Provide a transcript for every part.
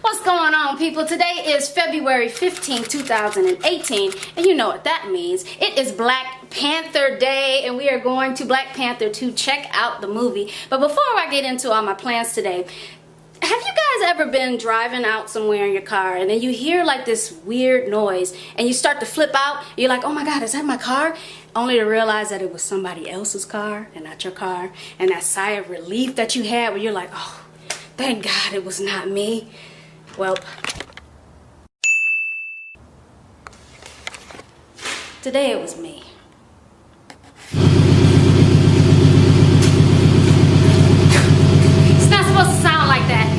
What's going on, people? Today is February 15, 2018, and you know what that means. It is Black Panther Day, and we are going to Black Panther to check out the movie. But before I get into all my plans today, have you guys ever been driving out somewhere in your car and then you hear like this weird noise and you start to flip out? You're like, oh my God, is that my car? Only to realize that it was somebody else's car and not your car. And that sigh of relief that you had where you're like, oh, thank God it was not me. Well, today it was me. It's not supposed to sound like that.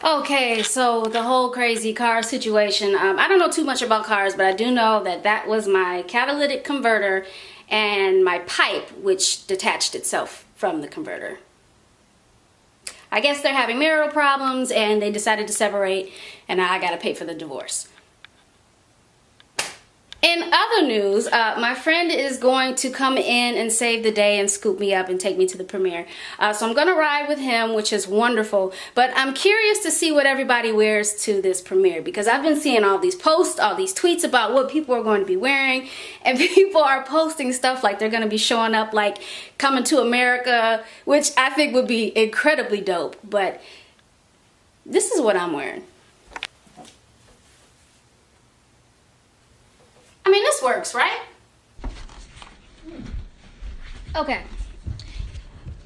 Now, okay, so the whole crazy car situation. I don't know too much about cars, but I do know that that was my catalytic converter and my pipe, which detached itself from the converter. I guess they're having marital problems and they decided to separate, and now I gotta pay for the divorce. In other news, my friend is going to come in and save the day and scoop me up and take me to the premiere. So I'm gonna ride with him, which is wonderful, but I'm curious to see what everybody wears to this premiere, because I've been seeing all these posts, all these tweets about what people are going to be wearing, and people are posting stuff like they're gonna be showing up like Coming to America, which I think would be incredibly dope, but this is what I'm wearing. I mean, this works, right? Okay.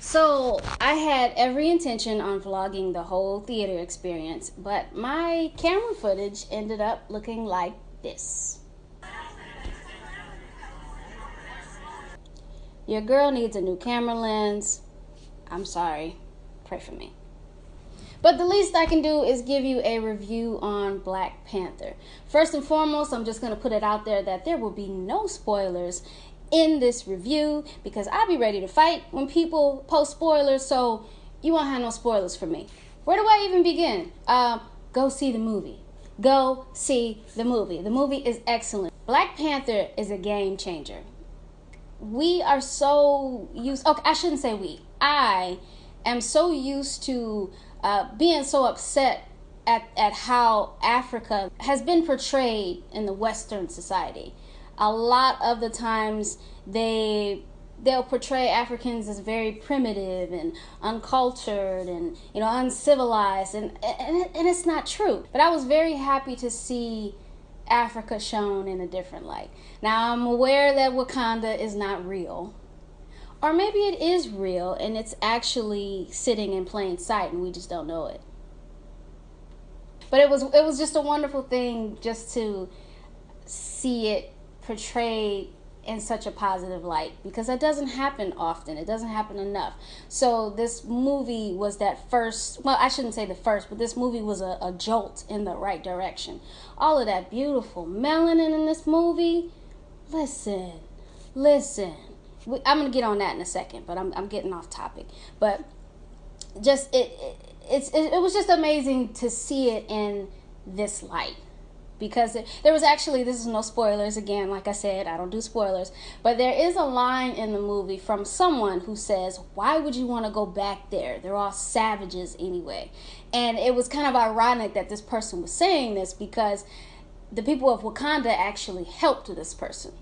So, I had every intention on vlogging the whole theater experience, but my camera footage ended up looking like this. Your girl needs a new camera lens. I'm sorry. Pray for me. But the least I can do is give you a review on Black Panther. First and foremost, I'm just going to put it out there that there will be no spoilers in this review, because I'll be ready to fight when people post spoilers, so you won't have no spoilers for me. Where do I even begin? Go see the movie. Go see the movie. The movie is excellent. Black Panther is a game changer. We are so used... Okay, I shouldn't say we. I am so used to being so upset at how Africa has been portrayed in the Western society. A lot of the times they'll portray Africans as very primitive and uncultured and uncivilized, and it's not true. But I was very happy to see Africa shown in a different light. Now, I'm aware that Wakanda is not real. Or maybe it is real and it's actually sitting in plain sight and we just don't know it. But it was just a wonderful thing just to see it portrayed in such a positive light, because that doesn't happen often. It doesn't happen enough. So this movie was that first, well, I shouldn't say the first, but this movie was a jolt in the right direction. All of that beautiful melanin in this movie. Listen. I'm gonna get on that in a second, but I'm getting off topic. But just it was just amazing to see it in this light, because there was actually, this is no spoilers again, like I said, I don't do spoilers, but there is a line in the movie from someone who says, why would you want to go back there? They're all savages anyway. And it was kind of ironic that this person was saying this, because the people of Wakanda actually helped this person,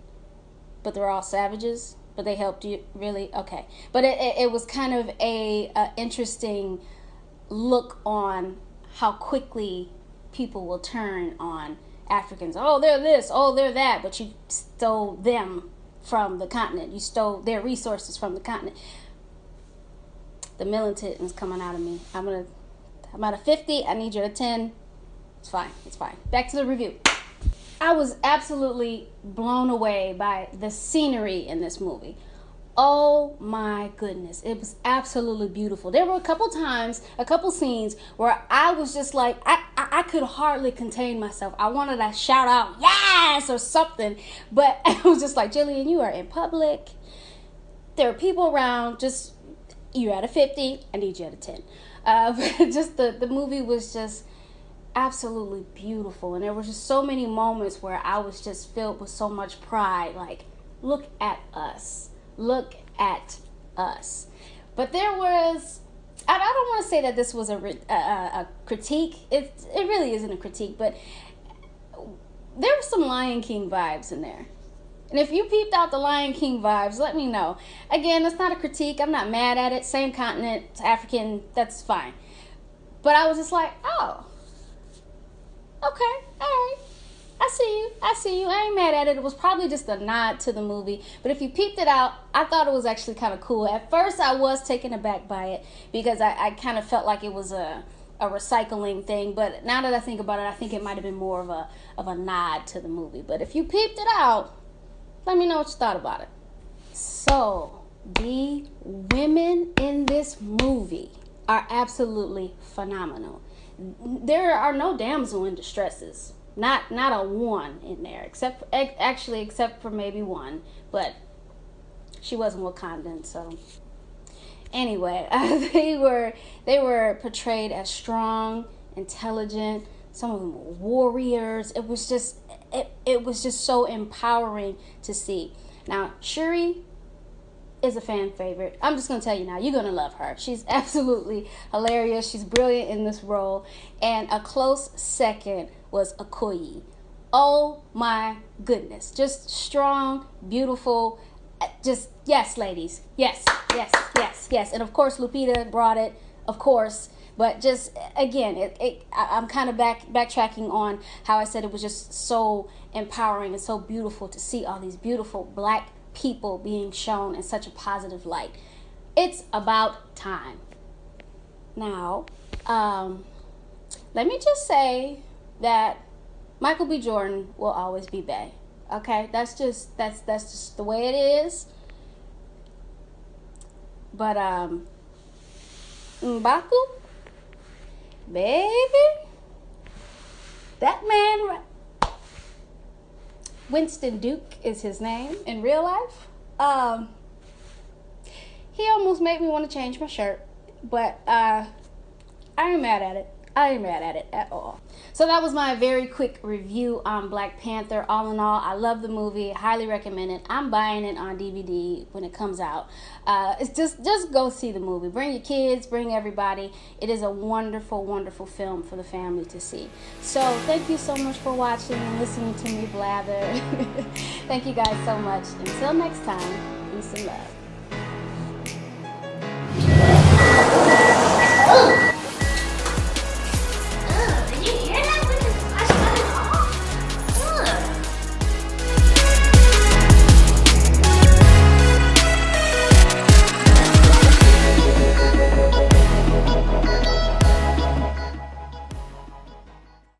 but they're all savages. But they helped you, really? Okay. But it was kind of a interesting look on how quickly people will turn on Africans. Oh, they're this, oh, they're that, but you stole them from the continent. You stole their resources from the continent. The militant is coming out of me. I'm at a 50, I need you at a 10. It's fine. Back to the review. I was absolutely blown away by the scenery in this movie. Oh my goodness, it was absolutely beautiful. There were a couple scenes where I was just like, I could hardly contain myself. I wanted to shout out, yes, or something, but I was just like, Jillian, you are in public. There are people around, just, you're at a 50, I need you at a 10. But just the movie was just absolutely beautiful, and there were just so many moments where I was just filled with so much pride, like, look at us. But there was I don't want to say that this was a critique. It really isn't a critique, but there were some Lion King vibes in there. And if you peeped out the Lion King vibes, let me know. Again, that's not a critique. I'm not mad at it. Same continent, African, that's fine. But I was just like, oh, okay, all right. I see you. I ain't mad at it. It was probably just a nod to the movie. But if you peeped it out, I thought it was actually kind of cool. At first, I was taken aback by it because I kind of felt like it was a recycling thing. But now that I think about it, I think it might have been more of a nod to the movie. But if you peeped it out, let me know what you thought about it. So, the women in this movie are absolutely phenomenal. There are no damsel in distresses. Not a one in there, except for maybe one, but she wasn't Wakandan, so anyway, they were portrayed as strong, intelligent. Some of them were warriors. It was just so empowering to see. Now, Shuri is a fan favorite. I'm just going to tell you now, you're going to love her. She's absolutely hilarious. She's brilliant in this role. And a close second was Okoye. Oh my goodness. Just strong, beautiful. Just, yes, ladies. Yes. And of course, Lupita brought it, of course. But just, again, I'm kind of backtracking on how I said it was just so empowering and so beautiful to see all these beautiful black people being shown in such a positive light. It's about time. Now, let me just say that Michael B. Jordan will always be bae. Okay, that's just the way it is. But M'Baku, baby, that man, Winston Duke is his name in real life. He almost made me want to change my shirt, but I ain't mad at it. I ain't mad at it at all. So that was my very quick review on Black Panther. All in all, I love the movie. Highly recommend it. I'm buying it on DVD when it comes out. It's just go see the movie. Bring your kids, bring everybody. It is a wonderful, wonderful film for the family to see. So thank you so much for watching and listening to me blather. Thank you guys so much. Until next time, peace and love.